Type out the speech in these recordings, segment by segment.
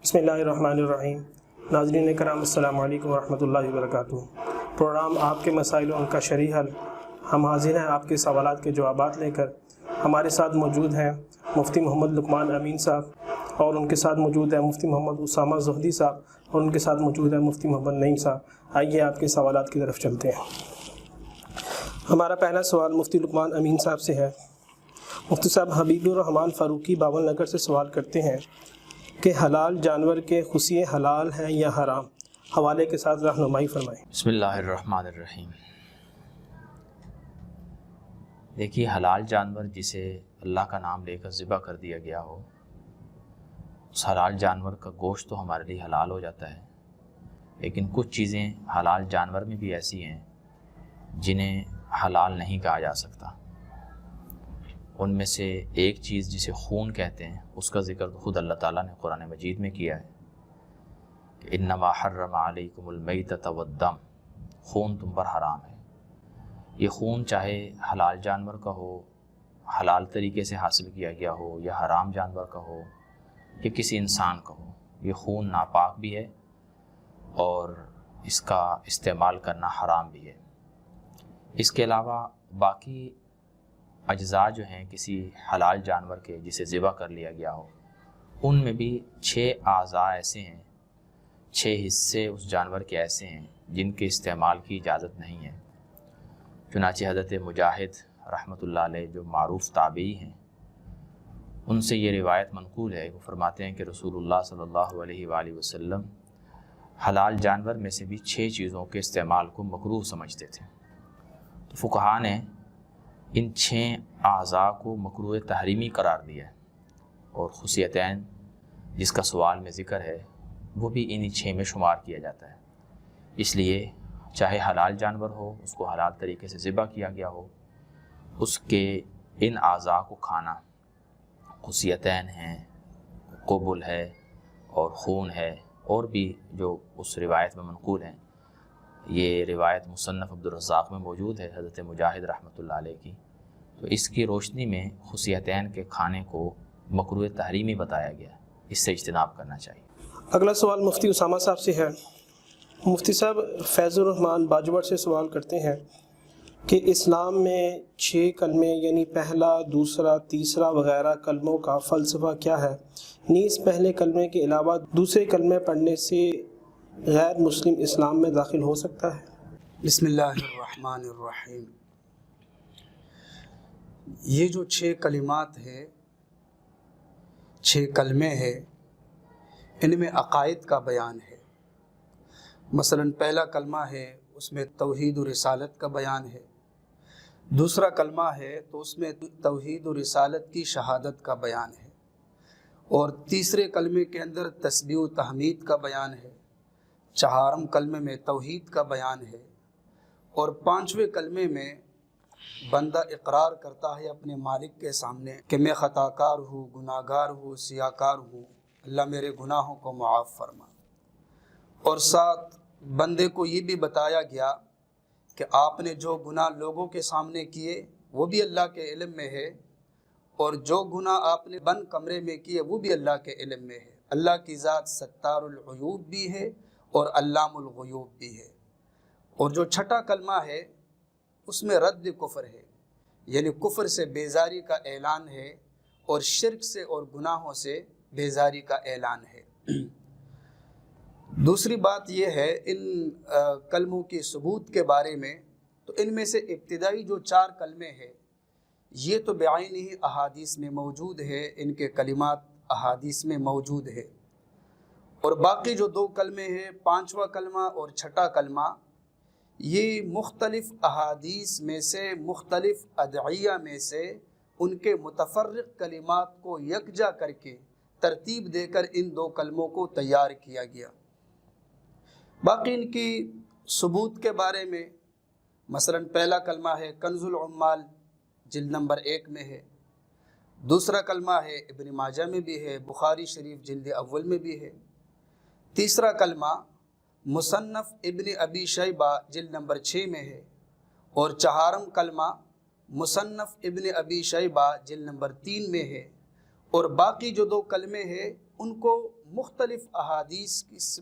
بسم اللہ الرحمن الرحیم۔ ناظرین کرام السلام علیکم ورحمۃ اللہ وبرکاتہ۔ پروگرام آپ کے مسائل و ان کا شرعی حل، ہم حاضر ہیں آپ کے سوالات کے جوابات لے کر۔ ہمارے ساتھ موجود ہیں مفتی محمد لقمان امین صاحب، اور ان کے ساتھ موجود ہے مفتی محمد اسامہ زہدی صاحب، اور ان کے ساتھ موجود ہے مفتی محمد نعیم صاحب۔ آئیے آپ کے سوالات کی طرف چلتے ہیں۔ ہمارا پہلا سوال مفتی لقمان امین صاحب سے ہے۔ مفتی صاحب، حبیب الرحمان فاروقی باول نگر سے سوال کرتے ہیں کہ حلال جانور کے خصیے حلال ہیں یا حرام؟ حوالے کے ساتھ رہنمائی فرمائیں۔ بسم اللہ الرحمن الرحیم۔ دیکھیے، حلال جانور جسے اللہ کا نام لے کر ذبح کر دیا گیا ہو، اس حلال جانور کا گوشت تو ہمارے لیے حلال ہو جاتا ہے، لیکن کچھ چیزیں حلال جانور میں بھی ایسی ہیں جنہیں حلال نہیں کہا جا سکتا۔ ان میں سے ایک چیز جسے خون کہتے ہیں، اس کا ذکر خود اللہ تعالیٰ نے قرآن مجید میں کیا ہے کہ انما حرم علیکم المیتۃ والدم، خون تم پر حرام ہے۔ یہ خون چاہے حلال جانور کا ہو، حلال طریقے سے حاصل کیا گیا ہو، یا حرام جانور کا ہو، یا کسی انسان کا ہو، یہ خون ناپاک بھی ہے اور اس کا استعمال کرنا حرام بھی ہے۔ اس کے علاوہ باقی اجزاء جو ہیں کسی حلال جانور کے جسے ذبح کر لیا گیا ہو، ان میں بھی 6 اعضاء ایسے ہیں، 6 حصے اس جانور کے ایسے ہیں جن کے استعمال کی اجازت نہیں ہے۔ چنانچہ حضرت مجاہد رحمۃ اللہ علیہ جو معروف تابعی ہیں، ان سے یہ روایت منقول ہے، وہ فرماتے ہیں کہ رسول اللہ صلی اللہ علیہ وآلہ وسلم حلال جانور میں سے بھی 6 چیزوں کے استعمال کو مکروہ سمجھتے تھے۔ تو فقہاء نے ان 6 اعضاء کو مکروہ تحریمی قرار دیا ہے، اور خصیتین جس کا سوال میں ذکر ہے وہ بھی انہی 6 میں شمار کیا جاتا ہے۔ اس لیے چاہے حلال جانور ہو، اس کو حلال طریقے سے ذبح کیا گیا ہو، اس کے ان اعضاء کو کھانا، خصیتین ہیں، قبل ہے اور خون ہے، اور بھی جو اس روایت میں منقول ہیں۔ یہ روایت مصنف عبدالرزاق میں موجود ہے حضرت مجاہد رحمۃ اللہ علیہ کی۔ تو اس کی روشنی میں خصیتین کے کھانے کو مکروہ تحریمی بتایا گیا، اس سے اجتناب کرنا چاہیے۔ اگلا سوال مفتی اسامہ صاحب سے ہے۔ مفتی صاحب، فیض الرحمان باجوڑ سے سوال کرتے ہیں کہ اسلام میں 6 کلمے یعنی پہلا، دوسرا، تیسرا وغیرہ کلموں کا فلسفہ کیا ہے؟ نیز پہلے کلمے کے علاوہ دوسرے کلمے پڑھنے سے غیر مسلم اسلام میں داخل ہو سکتا ہے؟ بسم اللہ الرحمن الرحیم۔ یہ جو 6 کلمات ہیں، 6 کلمے ہیں، ان میں عقائد کا بیان ہے۔ مثلا پہلا کلمہ ہے، اس میں توحید و رسالت کا بیان ہے۔ دوسرا کلمہ ہے تو اس میں توحید و رسالت کی شہادت کا بیان ہے، اور تیسرے کلمے کے اندر تسبیح و تحمید کا بیان ہے۔ چہارم کلمے میں توحید کا بیان ہے، اور 5ویں کلمے میں بندہ اقرار کرتا ہے اپنے مالک کے سامنے کہ میں خطا کار ہوں، گناہ گار ہوں، سیاہ کار ہوں، اللہ میرے گناہوں کو معاف فرما۔ اور ساتھ بندے کو یہ بھی بتایا گیا کہ آپ نے جو گناہ لوگوں کے سامنے کیے وہ بھی اللہ کے علم میں ہے، اور جو گناہ آپ نے بند کمرے میں کیے وہ بھی اللہ کے علم میں ہے۔ اللہ کی ذات ستار العیوب بھی ہے اور علام الغیوب بھی ہے۔ اور جو 6واں کلمہ ہے، اس میں رد کفر ہے، یعنی کفر سے بیزاری کا اعلان ہے، اور شرک سے اور گناہوں سے بیزاری کا اعلان ہے۔ دوسری بات یہ ہے ان کلموں کی ثبوت کے بارے میں، تو ان میں سے ابتدائی جو 4 کلمے ہیں، یہ تو بعین ہی احادیث میں موجود ہے، ان کے کلمات احادیث میں موجود ہے۔ اور باقی جو 2 کلمے ہیں، 5واں کلمہ اور 6واں کلمہ، یہ مختلف احادیث میں سے، مختلف ادعیہ میں سے ان کے متفرق کلمات کو یکجا کر کے ترتیب دے کر ان 2 کلموں کو تیار کیا گیا۔ باقی ان کی ثبوت کے بارے میں مثلا پہلا کلمہ ہے کنز العمال، جلد نمبر 1 میں ہے۔ دوسرا کلمہ ہے ابن ماجہ میں بھی ہے، بخاری شریف جلد اول میں بھی ہے۔ تیسرا کلمہ مصنف ابن ابی شیبہ جلد نمبر 6 میں ہے، اور 4واں کلمہ مصنف ابن ابی شیبہ جلد نمبر 3 میں ہے، اور باقی جو 2 کلمے ہیں ان کو مختلف احادیث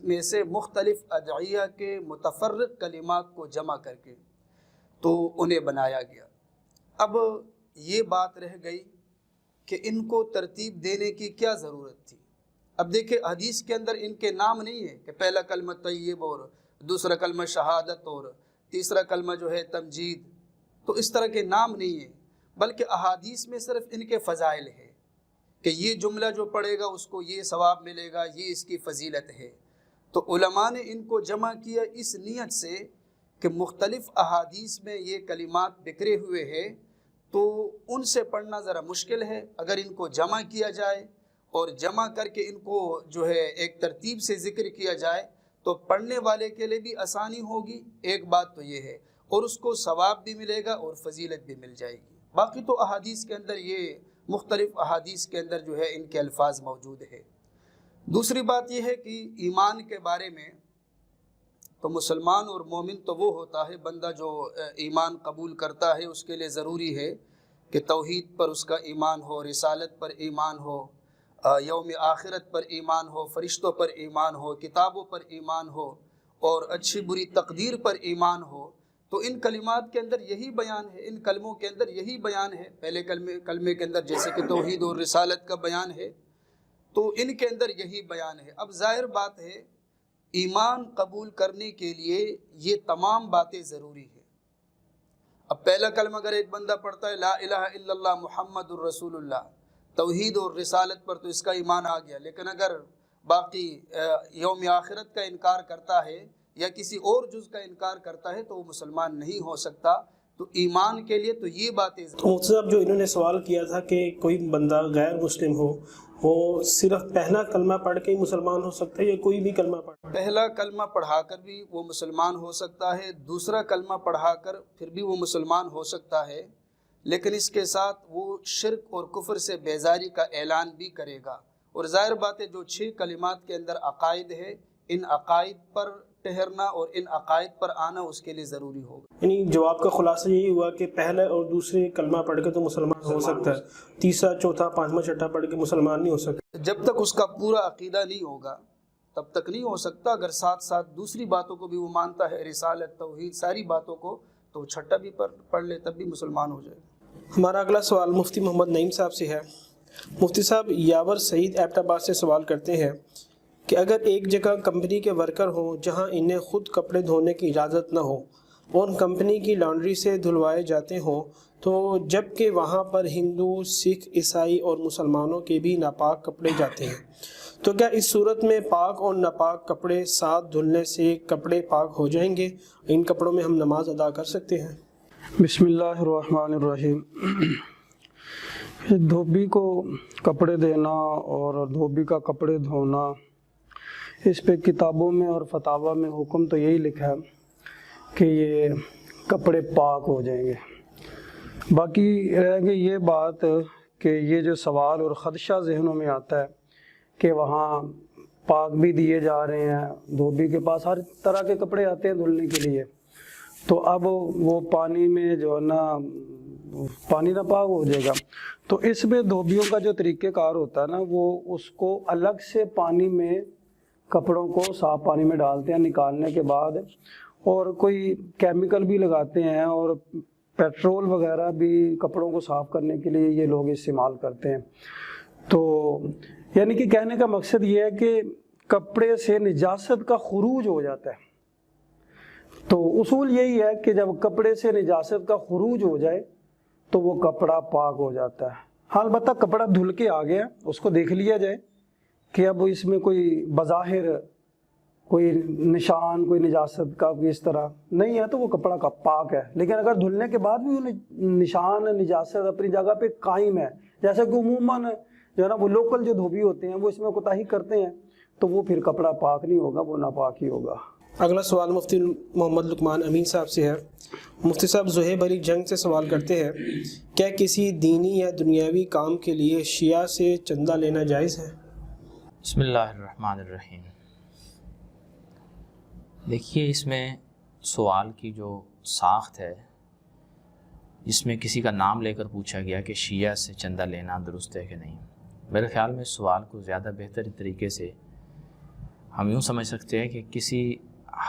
میں سے مختلف ادعیہ کے متفرق کلمات کو جمع کر کے تو انہیں بنایا گیا۔ اب یہ بات رہ گئی کہ ان کو ترتیب دینے کی کیا ضرورت تھی۔ اب دیکھیں حدیث کے اندر ان کے نام نہیں ہے کہ پہلا کلمہ طیب اور دوسرا کلمہ شہادت اور تیسرا کلمہ جو ہے تمجید، تو اس طرح کے نام نہیں ہیں، بلکہ احادیث میں صرف ان کے فضائل ہے کہ یہ جملہ جو پڑھے گا اس کو یہ ثواب ملے گا، یہ اس کی فضیلت ہے۔ تو علماء نے ان کو جمع کیا اس نیت سے کہ مختلف احادیث میں یہ کلمات بکھرے ہوئے ہیں تو ان سے پڑھنا ذرا مشکل ہے۔ اگر ان کو جمع کیا جائے اور جمع کر کے ان کو جو ہے ایک ترتیب سے ذکر کیا جائے تو پڑھنے والے کے لیے بھی آسانی ہوگی، ایک بات تو یہ ہے، اور اس کو ثواب بھی ملے گا اور فضیلت بھی مل جائے گی۔ باقی تو احادیث کے اندر یہ مختلف احادیث کے اندر جو ہے ان کے الفاظ موجود ہے۔ دوسری بات یہ ہے کہ ایمان کے بارے میں تو مسلمان اور مومن تو وہ ہوتا ہے بندہ جو ایمان قبول کرتا ہے، اس کے لیے ضروری ہے کہ توحید پر اس کا ایمان ہو، رسالت پر ایمان ہو، یوم آخرت پر ایمان ہو، فرشتوں پر ایمان ہو، کتابوں پر ایمان ہو اور اچھی بری تقدیر پر ایمان ہو۔ تو ان کلمات کے اندر یہی بیان ہے، ان کلموں کے اندر یہی بیان ہے۔ پہلے کلمے کے اندر جیسے کہ توحید اور رسالت کا بیان ہے تو ان کے اندر یہی بیان ہے۔ اب ظاہر بات ہے ایمان قبول کرنے کے لیے یہ تمام باتیں ضروری ہیں۔ اب پہلا کلمہ اگر ایک بندہ پڑھتا ہے لا الہ الا اللہ محمد الرسول اللہ، توحید اور رسالت پر تو اس کا ایمان آ گیا، لیکن اگر باقی یوم آخرت کا انکار کرتا ہے یا کسی اور جز کا انکار کرتا ہے تو وہ مسلمان نہیں ہو سکتا۔ تو ایمان کے لیے تو یہ باتیں مفتی صاحب جو انہوں نے سوال کیا تھا کہ کوئی بندہ غیر مسلم ہو وہ صرف پہلا کلمہ پڑھ کے ہی مسلمان ہو سکتا ہے یا کوئی بھی کلمہ پہلا کلمہ پڑھا کر بھی وہ مسلمان ہو سکتا ہے، دوسرا کلمہ پڑھا کر پھر بھی وہ مسلمان ہو سکتا ہے، لیکن اس کے ساتھ وہ شرک اور کفر سے بیزاری کا اعلان بھی کرے گا۔ اور ظاہر بات ہے جو 6 کلمات کے اندر عقائد ہے، ان عقائد پر ٹھہرنا اور ان عقائد پر آنا اس کے لیے ضروری ہوگا۔ یعنی جواب کا خلاصہ یہی ہوا کہ پہلا اور دوسرے کلمہ پڑھ کے تو مسلمان ہو سکتا ہے، تیسرا چوتھا پانچواں چھٹا پڑھ کے مسلمان نہیں ہو سکتا۔ جب تک اس کا پورا عقیدہ نہیں ہوگا تب تک نہیں ہو سکتا۔ اگر ساتھ ساتھ دوسری باتوں کو بھی وہ مانتا ہے، رسالت، توحید، ساری باتوں کو، تو وہ چھٹا بھی پڑھ لے تب بھی مسلمان ہو جائے گا۔ ہمارا اگلا سوال مفتی محمد نعیم صاحب سے ہے۔ مفتی صاحب یاور سعید ایبٹ آباد سے سوال کرتے ہیں کہ اگر ایک جگہ کمپنی کے ورکر ہوں جہاں انہیں خود کپڑے دھونے کی اجازت نہ ہو اور کمپنی کی لانڈری سے دھلوائے جاتے ہوں تو جب کہ وہاں پر ہندو، سکھ، عیسائی اور مسلمانوں کے بھی ناپاک کپڑے جاتے ہیں، تو کیا اس صورت میں پاک اور ناپاک کپڑے ساتھ دھلنے سے کپڑے پاک ہو جائیں گے؟ ان کپڑوں میں ہم نماز ادا کر سکتے ہیں؟ بسم اللہ الرحمن الرحیم۔ دھوبی کو کپڑے دینا اور دھوبی کا کپڑے دھونا، اس پہ کتابوں میں اور فتاویٰ میں حکم تو یہی لکھا ہے کہ یہ کپڑے پاک ہو جائیں گے۔ باقی رہ گئی یہ بات کہ یہ جو سوال اور خدشہ ذہنوں میں آتا ہے کہ وہاں پاک بھی دیے جا رہے ہیں، دھوبی کے پاس ہر طرح کے کپڑے آتے ہیں دھلنے کے لیے، تو اب وہ پانی میں جو ہے نا پانی نہ پاک ہو جائے گا۔ تو اس میں دھوبیوں کا جو طریقہ کار ہوتا ہے نا، وہ اس کو الگ سے پانی میں کپڑوں کو صاف پانی میں ڈالتے ہیں نکالنے کے بعد، اور کوئی کیمیکل بھی لگاتے ہیں اور پیٹرول وغیرہ بھی کپڑوں کو صاف کرنے کے لیے یہ لوگ استعمال کرتے ہیں۔ تو یعنی کہ کہنے کا مقصد یہ ہے کہ کپڑے سے نجاست کا خروج ہو جاتا ہے۔ تو اصول یہی ہے کہ جب کپڑے سے نجاست کا خروج ہو جائے تو وہ کپڑا پاک ہو جاتا ہے۔ ہاں البتہ کپڑا دھل کے آ گیا، اس کو دیکھ لیا جائے کہ اب اس میں کوئی بظاہر کوئی نشان، کوئی نجاست کا کوئی اس طرح نہیں ہے تو وہ کپڑا کا پاک ہے۔ لیکن اگر دھلنے کے بعد بھی وہ نشان نجاست اپنی جگہ پہ قائم ہے، جیسے کہ عموماً جو ہے نا وہ لوکل جو دھوبی ہوتے ہیں وہ اس میں کوتاہی کرتے ہیں، تو وہ پھر کپڑا پاک نہیں ہوگا، وہ ناپاک ہی ہوگا۔ اگلا سوال مفتی محمد لقمان امین صاحب سے ہے۔ مفتی صاحب زہیب علی جنگ سے سوال کرتے ہیں کیا کسی دینی یا دنیاوی کام کے لیے شیعہ سے چندہ لینا جائز ہے؟ بسم اللہ الرحمن الرحیم۔ دیکھیے اس میں سوال کی جو ساخت ہے، جس میں کسی کا نام لے کر پوچھا گیا کہ شیعہ سے چندہ لینا درست ہے کہ نہیں، میرے خیال میں اس سوال کو زیادہ بہتر طریقے سے ہم یوں سمجھ سکتے ہیں کہ کسی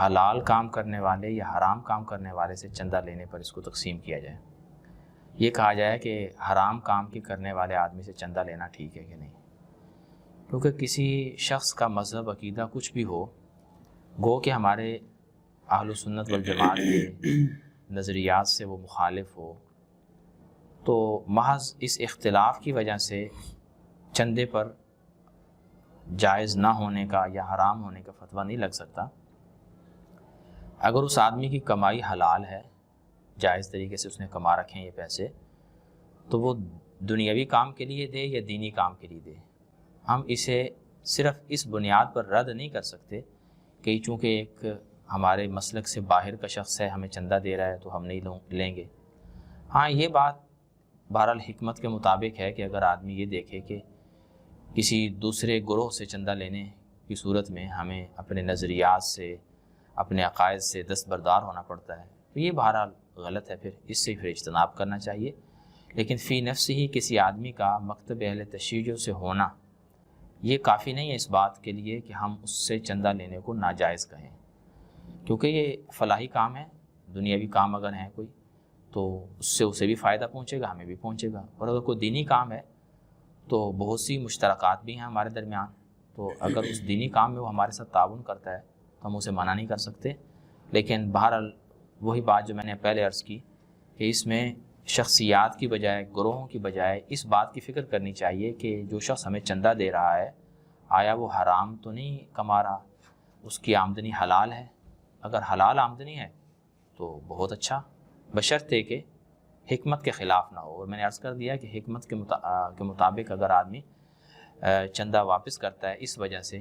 حلال کام کرنے والے یا حرام کام کرنے والے سے چندہ لینے پر اس کو تقسیم کیا جائے. یہ کہا جائے کہ حرام کام کی کرنے والے آدمی سے چندہ لینا ٹھیک ہے کہ نہیں، کیونکہ کسی شخص کا مذہب عقیدہ کچھ بھی ہو، گو کہ ہمارے اہل سنت والجماعت کے نظریات سے وہ مخالف ہو، تو محض اس اختلاف کی وجہ سے چندے پر جائز نہ ہونے کا یا حرام ہونے کا فتویٰ نہیں لگ سکتا. اگر اس آدمی کی کمائی حلال ہے، جائز طریقے سے اس نے کما رکھے ہیں یہ پیسے، تو وہ دنیاوی کام کے لیے دے یا دینی کام کے لیے دے، ہم اسے صرف اس بنیاد پر رد نہیں کر سکتے کہ چونکہ ایک ہمارے مسلک سے باہر کا شخص ہے ہمیں چندہ دے رہا ہے تو ہم نہیں لیں گے. ہاں یہ بات بہرحال حکمت کے مطابق ہے کہ اگر آدمی یہ دیکھے کہ کسی دوسرے گروہ سے چندہ لینے کی صورت میں ہمیں اپنے نظریات سے، اپنے عقائد سے دستبردار ہونا پڑتا ہے، تو یہ بہرحال غلط ہے، پھر اس سے پھر اجتناب کرنا چاہیے. لیکن فی نفس ہی کسی آدمی کا مکتب اہل تشیع سے ہونا یہ کافی نہیں ہے اس بات کے لیے کہ ہم اس سے چندہ لینے کو ناجائز کہیں، کیونکہ یہ فلاحی کام ہے. دنیاوی کام اگر ہے کوئی تو اس سے اسے بھی فائدہ پہنچے گا، ہمیں بھی پہنچے گا. اور اگر کوئی دینی کام ہے تو بہت سی مشترکات بھی ہیں ہمارے درمیان، تو اگر اس دینی کام میں وہ ہمارے ساتھ تعاون کرتا ہے تو ہم اسے منع نہیں کر سکتے. لیکن بہرحال وہی بات جو میں نے پہلے عرض کی کہ اس میں شخصیات کی بجائے، گروہوں کی بجائے اس بات کی فکر کرنی چاہیے کہ جو شخص ہمیں چندہ دے رہا ہے آیا وہ حرام تو نہیں کما رہا، اس کی آمدنی حلال ہے. اگر حلال آمدنی ہے تو بہت اچھا، بشرطے کہ حکمت کے خلاف نہ ہو. اور میں نے عرض کر دیا کہ حکمت کے مطابق اگر آدمی چندہ واپس کرتا ہے اس وجہ سے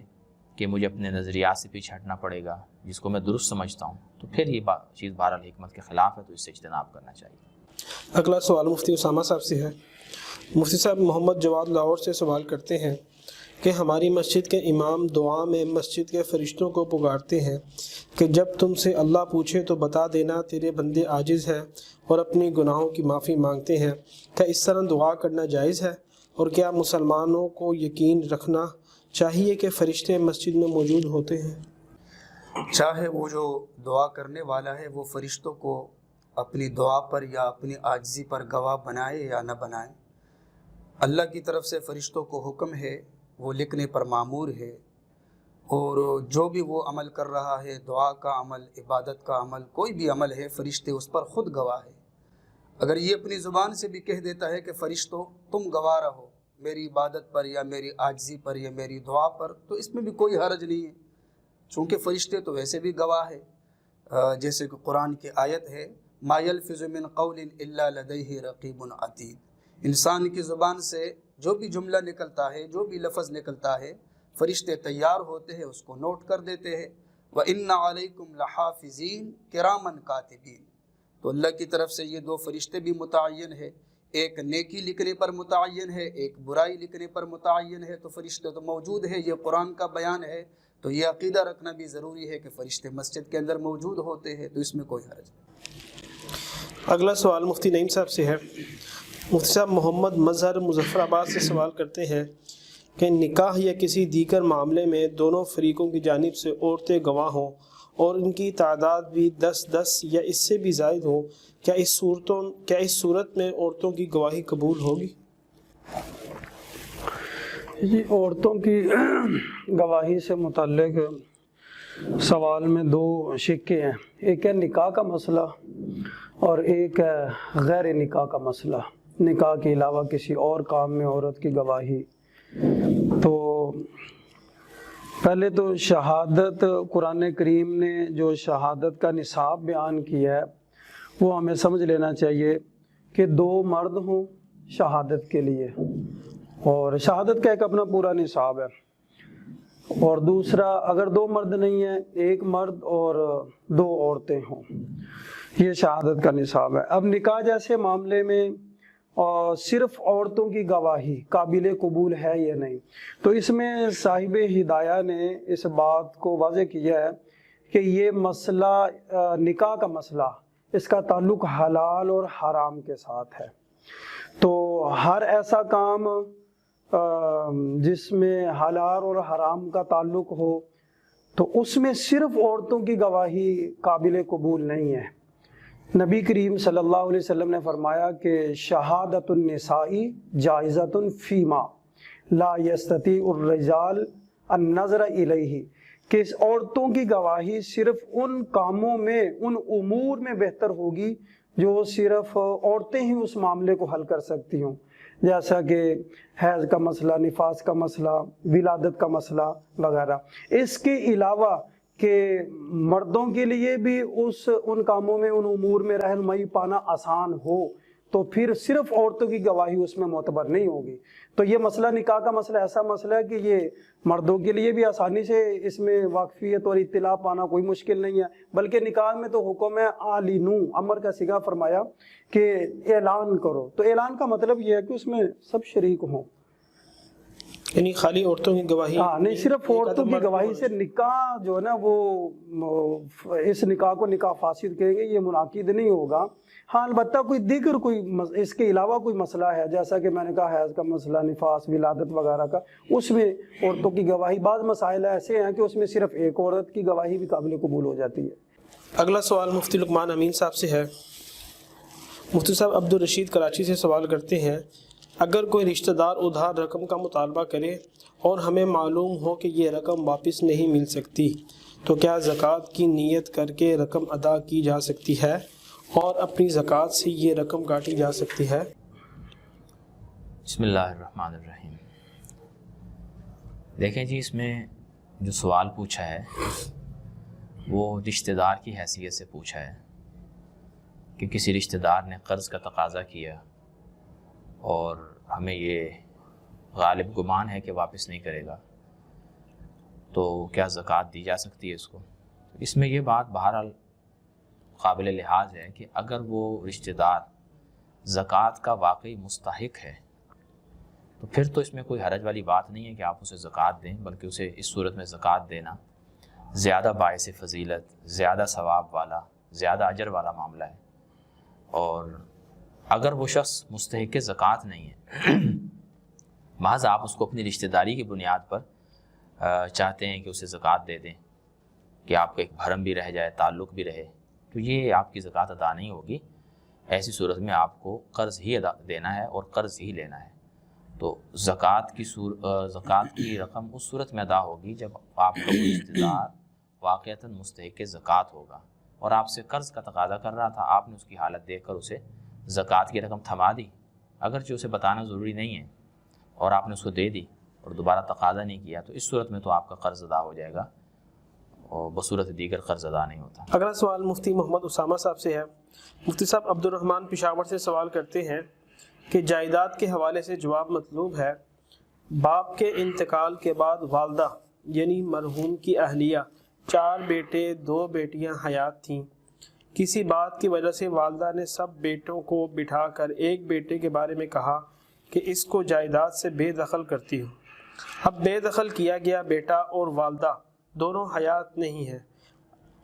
کہ مجھے اپنے نظریات سے پیچھے ہٹنا پڑے گا جس کو میں درست سمجھتا ہوں، تو پھر یہ چیز بہرحال حکمت کے خلاف ہے، تو اس سے اجتناب کرنا چاہیے. اگلا سوال مفتی اسامہ صاحب سے ہے. مفتی صاحب، محمد جواد لاہور سے سوال کرتے ہیں کہ ہماری مسجد کے امام دعا میں مسجد کے فرشتوں کو پکارتے ہیں کہ جب تم سے اللہ پوچھے تو بتا دینا تیرے بندے عاجز ہیں اور اپنی گناہوں کی معافی مانگتے ہیں. کیا اس طرح دعا کرنا جائز ہے؟ اور کیا مسلمانوں کو یقین رکھنا چاہیے کہ فرشتے مسجد میں موجود ہوتے ہیں؟ چاہے وہ جو دعا کرنے والا ہے وہ فرشتوں کو اپنی دعا پر یا اپنی عاجزی پر گواہ بنائے یا نہ بنائے، اللہ کی طرف سے فرشتوں کو حکم ہے، وہ لکھنے پر مامور ہے. اور جو بھی وہ عمل کر رہا ہے، دعا کا عمل، عبادت کا عمل، کوئی بھی عمل ہے، فرشتے اس پر خود گواہ ہے. اگر یہ اپنی زبان سے بھی کہہ دیتا ہے کہ فرشتوں تم گواہ رہو میری عبادت پر یا میری عاجزی پر یا میری دعا پر، تو اس میں بھی کوئی حرج نہیں ہے، چونکہ فرشتے تو ویسے بھی گواہ ہے. جیسے کہ قرآن کی آیت ہے، ما یلفظ من قول الا لدیہ رقیب عتید. انسان کی زبان سے جو بھی جملہ نکلتا ہے، جو بھی لفظ نکلتا ہے، فرشتے تیار ہوتے ہیں، اس کو نوٹ کر دیتے ہیں. وَإِنَّ عَلَيْكُمْ لَحَافِظِينَ كِرَامًا كَاتِبِينَ. تو اللہ کی طرف سے یہ دو فرشتے بھی متعین ہے، ایک نیکی لکھنے پر متعین ہے، ایک برائی لکھنے پر متعین ہے. تو فرشتے تو موجود ہے، یہ قرآن کا بیان ہے، تو یہ عقیدہ رکھنا بھی ضروری ہے کہ فرشتے مسجد کے اندر موجود ہوتے ہیں، تو اس میں کوئی حرج نہیں. اگلا سوال مفتی نعیم صاحب سے ہے. مفتی صاحب، محمد مظہر مظفر آباد سے سوال کرتے ہیں کہ نکاح یا کسی دیگر معاملے میں دونوں فریقوں کی جانب سے عورتیں گواہ ہوں اور ان کی تعداد بھی 10 یا اس سے بھی زائد ہو، کیا اس صورت میں عورتوں کی گواہی قبول ہوگی؟ جی، عورتوں کی گواہی سے متعلق سوال میں دو شقیں ہیں، ایک ہے نکاح کا مسئلہ اور ایک ہے غیر نکاح کا مسئلہ. نکاح کے علاوہ کسی اور کام میں عورت کی گواہی. تو پہلے تو شہادت، قرآن کریم نے جو شہادت کا نصاب بیان کیا ہے وہ ہمیں سمجھ لینا چاہیے کہ 2 مرد ہوں شہادت کے لیے، اور شہادت کا ایک اپنا پورا نصاب ہے. اور دوسرا، اگر 2 مرد نہیں ہیں، 1 مرد اور 2 عورتیں ہوں، یہ شہادت کا نصاب ہے. اب نکاح جیسے معاملے میں صرف عورتوں کی گواہی قابل قبول ہے یا نہیں، تو اس میں صاحب ہدایہ نے اس بات کو واضح کیا ہے کہ یہ مسئلہ، نکاح کا مسئلہ، اس کا تعلق حلال اور حرام کے ساتھ ہے. تو ہر ایسا کام جس میں حلال اور حرام کا تعلق ہو، تو اس میں صرف عورتوں کی گواہی قابل قبول نہیں ہے۔ نبی کریم صلی اللہ علیہ وسلم نے فرمایا کہ شہادت النساء جائزۃ فیما لا یستطیع الرجال النظر الیہ، کہ اس عورتوں کی گواہی صرف ان کاموں میں، ان امور میں بہتر ہوگی جو صرف عورتیں ہی اس معاملے کو حل کر سکتی ہوں، جیسا کہ حیض کا مسئلہ، نفاس کا مسئلہ، ولادت کا مسئلہ وغیرہ۔ اس کے علاوہ کہ مردوں کے لیے بھی ان کاموں میں، ان امور میں رہنمائی پانا آسان ہو، تو پھر صرف عورتوں کی گواہی اس میں معتبر نہیں ہوگی۔ تو یہ مسئلہ نکاح کا مسئلہ ایسا مسئلہ ہے کہ یہ مردوں کے لیے بھی آسانی سے اس میں واقفیت اور اطلاع پانا کوئی مشکل نہیں ہے، بلکہ نکاح میں تو حکم ہے اعلنوا، امر کا صیغہ فرمایا کہ اعلان کرو۔ تو اعلان کا مطلب یہ ہے کہ اس میں سب شریک ہوں، یعنی خالی عورتوں کی گواہی نہیں، صرف عورتوں کی گواہی سے نکاح جو ہے نا وہ اس نکاح کو نکاح فاسد کہیں گے، یہ منعقد نہیں ہوگا۔ ہاں البتہ کوئی دیگر کوئی اس کے علاوہ کوئی مسئلہ ہے، جیسا کہ میں نے کہا حیض کا مسئلہ، نفاس، ولادت وغیرہ کا، اس میں عورتوں کی گواہی، بعض مسائل ایسے ہیں کہ اس میں صرف ایک عورت کی گواہی بھی قابل قبول ہو جاتی ہے۔ اگلا سوال مفتی لقمان امین صاحب سے ہے۔ مفتی صاحب عبدالرشید کراچی سے سوال کرتے ہیں، اگر کوئی رشتہ دار ادھار رقم کا مطالبہ کرے اور ہمیں معلوم ہو کہ یہ رقم واپس نہیں مل سکتی، تو کیا زکوٰۃ کی نیت کر کے رقم ادا کی جا سکتی ہے اور اپنی زکوٰۃ سے یہ رقم کاٹی جا سکتی ہے؟ بسم اللہ الرحمن الرحیم۔ دیکھیں جی، اس میں جو سوال پوچھا ہے وہ رشتہ دار کی حیثیت سے پوچھا ہے کہ کسی رشتہ دار نے قرض کا تقاضا کیا اور ہمیں یہ غالب گمان ہے کہ واپس نہیں کرے گا، تو کیا زکوٰۃ دی جا سکتی ہے اس کو؟ اس میں یہ بات بہرحال قابل لحاظ ہے کہ اگر وہ رشتہ دار زکوٰۃ کا واقعی مستحق ہے تو پھر تو اس میں کوئی حرج والی بات نہیں ہے کہ آپ اسے زکوٰۃ دیں، بلکہ اسے اس صورت میں زکوٰۃ دینا زیادہ باعث فضیلت، زیادہ ثواب والا، زیادہ اجر والا معاملہ ہے۔ اور اگر وہ شخص مستحق زکوٰۃ نہیں ہے، محض آپ اس کو اپنی رشتہ داری کی بنیاد پر چاہتے ہیں کہ اسے زکوٰۃ دے دیں کہ آپ کا ایک بھرم بھی رہ جائے، تعلق بھی رہے، تو یہ آپ کی زکوٰۃ ادا نہیں ہوگی۔ ایسی صورت میں آپ کو قرض ہی ادا دینا ہے اور قرض ہی لینا ہے۔ تو زکوٰۃ کی رقم اس صورت میں ادا ہوگی جب آپ کا رشتہ دار واقعتاً مستحق زکوٰۃ ہوگا اور آپ سے قرض کا تقاضا کر رہا تھا، آپ نے اس کی حالت دیکھ کر اسے زکوٰۃ کی رقم تھما دی، اگرچہ اسے بتانا ضروری نہیں ہے، اور آپ نے اس کو دے دی اور دوبارہ تقاضا نہیں کیا، تو اس صورت میں تو آپ کا قرض ادا ہو جائے گا اور بصورت دیگر قرض ادا نہیں ہوتا۔ اگلا سوال مفتی محمد اسامہ صاحب سے ہے۔ مفتی صاحب عبدالرحمن پشاور سے سوال کرتے ہیں کہ جائیداد کے حوالے سے جواب مطلوب ہے۔ باپ کے انتقال کے بعد والدہ یعنی مرحوم کی اہلیہ 4 بیٹے 2 بیٹیاں حیات تھیں۔ کسی بات کی وجہ سے والدہ نے سب بیٹوں کو بٹھا کر ایک بیٹے کے بارے میں کہا کہ اس کو جائیداد سے بے دخل کرتی ہو۔ اب بے دخل کیا گیا بیٹا اور والدہ دونوں حیات نہیں ہیں۔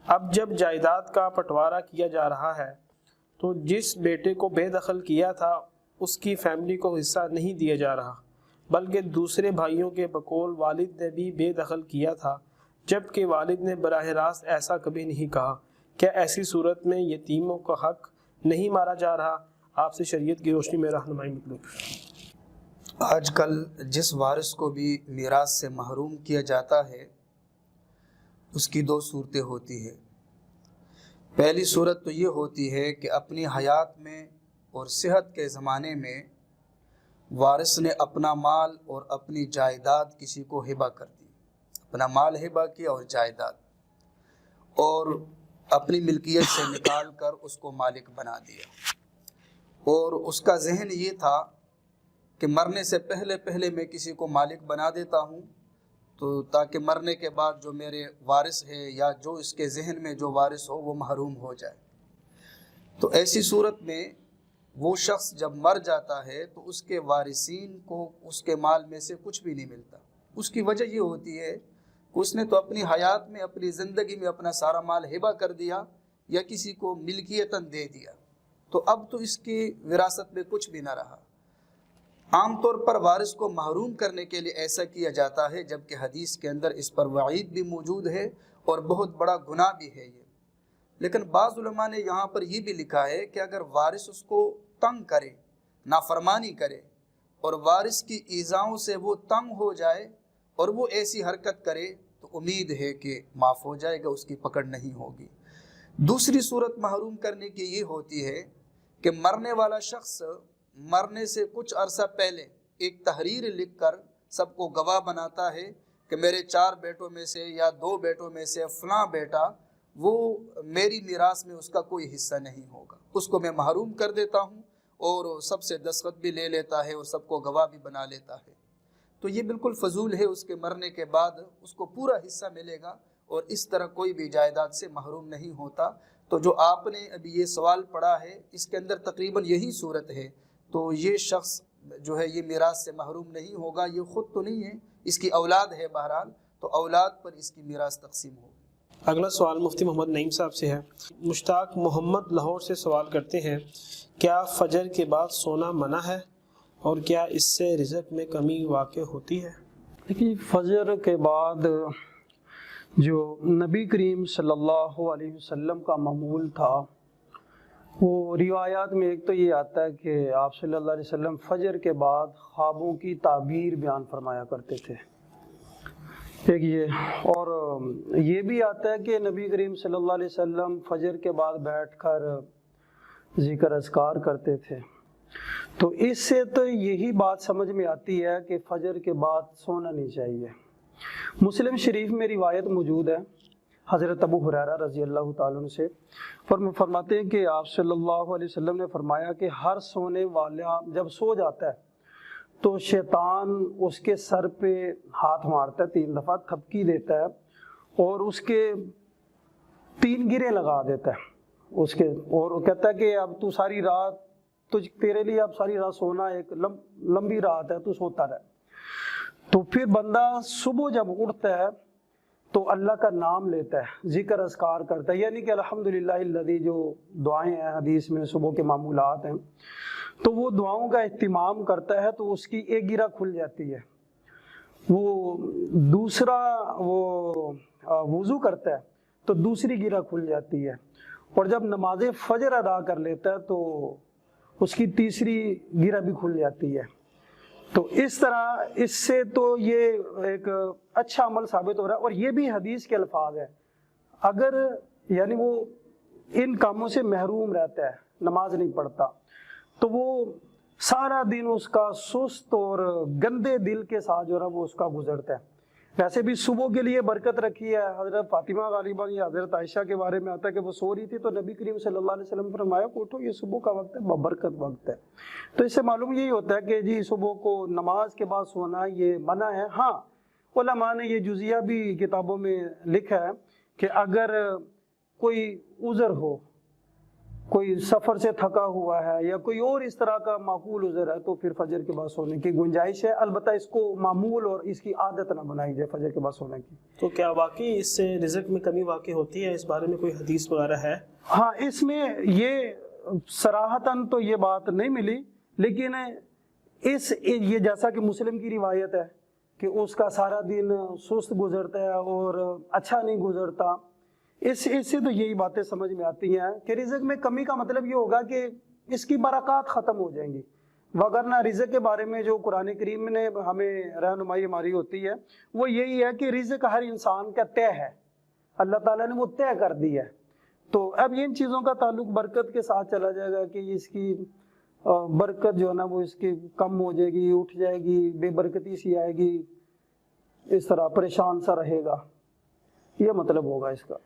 اب جب جائیداد کا بٹوارا کیا جا رہا ہے تو جس بیٹے کو بے دخل کیا تھا اس کی فیملی کو حصہ نہیں دیا جا رہا، بلکہ دوسرے بھائیوں کے بقول والد نے بھی بے دخل کیا تھا، جبکہ والد نے براہ راست ایسا کبھی نہیں کہا۔ کیا ایسی صورت میں یتیموں کا حق نہیں مارا جا رہا؟ آپ سے شریعت کی روشنی میں رہنمائی مطلوب ہے۔ آج کل جس وارث کو بھی میراث سے محروم کیا جاتا ہے اس کی 2 صورتیں ہوتی ہیں۔ پہلی صورت تو یہ ہوتی ہے کہ اپنی حیات میں اور صحت کے زمانے میں وارث نے اپنا مال اور اپنی جائیداد کسی کو ہبہ کر دی، اپنا مال ہبہ کیا اور جائیداد، اور اپنی ملکیت سے نکال کر اس کو مالک بنا دیا، اور اس کا ذہن یہ تھا کہ مرنے سے پہلے میں کسی کو مالک بنا دیتا ہوں تو تاکہ مرنے کے بعد جو میرے وارث ہے یا جو اس کے ذہن میں جو وارث ہو وہ محروم ہو جائے۔ تو ایسی صورت میں وہ شخص جب مر جاتا ہے تو اس کے وارثین کو اس کے مال میں سے کچھ بھی نہیں ملتا۔ اس کی وجہ یہ ہوتی ہے کہ اس نے تو اپنی حیات میں، اپنی زندگی میں اپنا سارا مال ہبہ کر دیا یا کسی کو ملکیتاً دے دیا، تو اب تو اس کی وراثت میں کچھ بھی نہ رہا۔ عام طور پر وارث کو محروم کرنے کے لیے ایسا کیا جاتا ہے، جبکہ حدیث کے اندر اس پر وعید بھی موجود ہے اور بہت بڑا گناہ بھی ہے یہ۔ لیکن بعض علماء نے یہاں پر یہ بھی لکھا ہے کہ اگر وارث اس کو تنگ کرے، نافرمانی کرے، اور وارث کی ایذاؤں سے وہ تنگ ہو جائے اور وہ ایسی حرکت کرے تو امید ہے کہ معاف ہو جائے گا، اس کی پکڑ نہیں ہوگی۔ دوسری صورت محروم کرنے کی یہ ہوتی ہے کہ مرنے والا شخص مرنے سے کچھ عرصہ پہلے ایک تحریر لکھ کر سب کو گواہ بناتا ہے کہ میرے 4 بیٹوں میں سے یا 2 بیٹوں میں سے فلاں بیٹا وہ میری میراث میں اس کا کوئی حصہ نہیں ہوگا، اس کو میں محروم کر دیتا ہوں، اور سب سے دستخط بھی لے لیتا ہے اور سب کو گواہ بھی بنا لیتا ہے۔ تو یہ بالکل فضول ہے، اس کے مرنے کے بعد اس کو پورا حصہ ملے گا اور اس طرح کوئی بھی جائیداد سے محروم نہیں ہوتا۔ تو جو آپ نے ابھی یہ سوال پڑھا ہے اس کے اندر تقریباً یہی صورت ہے، تو یہ شخص جو ہے یہ میراث سے محروم نہیں ہوگا، یہ خود تو نہیں ہے، اس کی اولاد ہے، بہرحال تو اولاد پر اس کی میراث تقسیم ہوگی۔ اگلا سوال مفتی محمد نعیم صاحب سے ہے۔ مشتاق محمد لاہور سے سوال کرتے ہیں، کیا فجر کے بعد سونا منع ہے اور کیا اس سے رزق میں کمی واقع ہوتی ہے؟ دیکھیے، فجر کے بعد جو نبی کریم صلی اللہ علیہ وسلم کا معمول تھا، وہ روایات میں ایک تو یہ آتا ہے کہ آپ صلی اللہ علیہ وسلم فجر کے بعد خوابوں کی تعبیر بیان فرمایا کرتے تھے، ایک یہ، اور یہ بھی آتا ہے کہ نبی کریم صلی اللہ علیہ وسلم فجر کے بعد بیٹھ کر ذکر اذکار کرتے تھے۔ تو اس سے تو یہی بات سمجھ میں آتی ہے کہ فجر کے بعد سونا نہیں چاہیے۔ مسلم شریف میں روایت موجود ہے حضرت ابو ہریرہ رضی اللہ تعالیٰ عنہ سے، فرماتے ہیں کہ آپ صلی اللہ علیہ وسلم نے فرمایا کہ ہر سونے والا جب سو جاتا ہے تو شیطان اس کے سر پہ ہاتھ مارتا ہے 3 دفعہ، تھپکی دیتا ہے اور اس کے 3 گرے لگا دیتا ہے اس کے، اور وہ کہتا ہے کہ اب تو ساری رات، تیرے لیے اب ساری رات سونا ایک لمبی رات ہے، تو سوتا رہے۔ تو پھر بندہ صبح جب اٹھتا ہے تو اللہ کا نام لیتا ہے، ذکر اذکار کرتا ہے، یعنی کہ الحمدللہ الذی، جو دعائیں ہیں حدیث میں صبح کے معمولات ہیں، تو وہ دعاؤں کا اہتمام کرتا ہے تو اس کی ایک گرہ کھل جاتی ہے۔ وہ دوسرا وہ وضو کرتا ہے تو دوسری گرہ کھل جاتی ہے، اور جب نماز فجر ادا کر لیتا ہے تو اس کی تیسری گرہ بھی کھل جاتی ہے۔ تو اس طرح اس سے تو یہ ایک اچھا عمل ثابت ہو رہا ہے، اور یہ بھی حدیث کے الفاظ ہیں، اگر یعنی وہ ان کاموں سے محروم رہتا ہے، نماز نہیں پڑھتا، تو وہ سارا دن اس کا سست اور گندے دل کے ساتھ جو ہے وہ اس کا گزرتا ہے۔ ویسے بھی صبح کے لیے برکت رکھی ہے، حضرت فاطمہ غالباً یا حضرت عائشہ کے بارے میں آتا ہے کہ وہ سو رہی تھی تو نبی کریم صلی اللہ علیہ وسلم نے فرمایا کہ اٹھو، یہ صبح کا وقت ہے، برکت وقت ہے۔ تو اس سے معلوم یہی ہوتا ہے کہ جی صبح کو نماز کے بعد سونا یہ منع ہے۔ ہاں، علماء نے یہ جزیہ بھی کتابوں میں لکھا ہے کہ اگر کوئی عذر ہو، کوئی سفر سے تھکا ہوا ہے یا کوئی اور اس طرح کا معقول عذر ہے، تو پھر فجر کے بعد سونے کی گنجائش ہے، البتہ اس کو معمول اور اس کی عادت نہ بنائی جائے فجر کے بعد سونے کی۔ تو کیا واقعی اس سے رزق میں کمی واقع ہوتی ہے؟ اس بارے میں کوئی حدیث وغیرہ ہے؟ ہاں، اس میں یہ صراحتاً تو یہ بات نہیں ملی، لیکن یہ جیسا کہ مسلم کی روایت ہے کہ اس کا سارا دن سست گزرتا ہے اور اچھا نہیں گزرتا، اس سے تو یہی باتیں سمجھ میں آتی ہیں کہ رزق میں کمی کا مطلب یہ ہوگا کہ اس کی برکات ختم ہو جائیں گی، وگرنہ رزق کے بارے میں جو قرآن کریم نے ہمیں رہنمائی ہماری ہوتی ہے وہ یہی ہے کہ رزق ہر انسان کا طے ہے، اللہ تعالیٰ نے وہ طے کر دی ہے۔ تو اب ان چیزوں کا تعلق برکت کے ساتھ چلا جائے گا کہ اس کی برکت جو ہے نا وہ اس کی کم ہو جائے گی، اٹھ جائے گی، بے برکتی سی آئے گی، اس طرح پریشان سا رہے گا، یہ مطلب ہوگا اس کا۔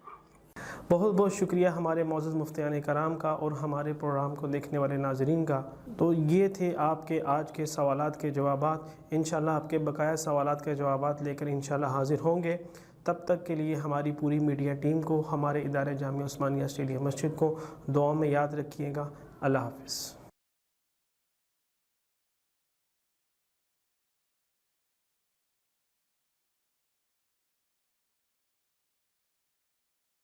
بہت بہت شکریہ ہمارے معزز مفتیان کرام کا اور ہمارے پروگرام کو دیکھنے والے ناظرین کا۔ تو یہ تھے آپ کے آج کے سوالات کے جوابات۔ انشاءاللہ آپ کے بقایا سوالات کے جوابات لے کر انشاءاللہ حاضر ہوں گے۔ تب تک کے لیے ہماری پوری میڈیا ٹیم کو، ہمارے ادارے جامعہ عثمانیہ اسٹیڈیم مسجد کو دعاؤں میں یاد رکھیے گا۔ اللہ حافظ۔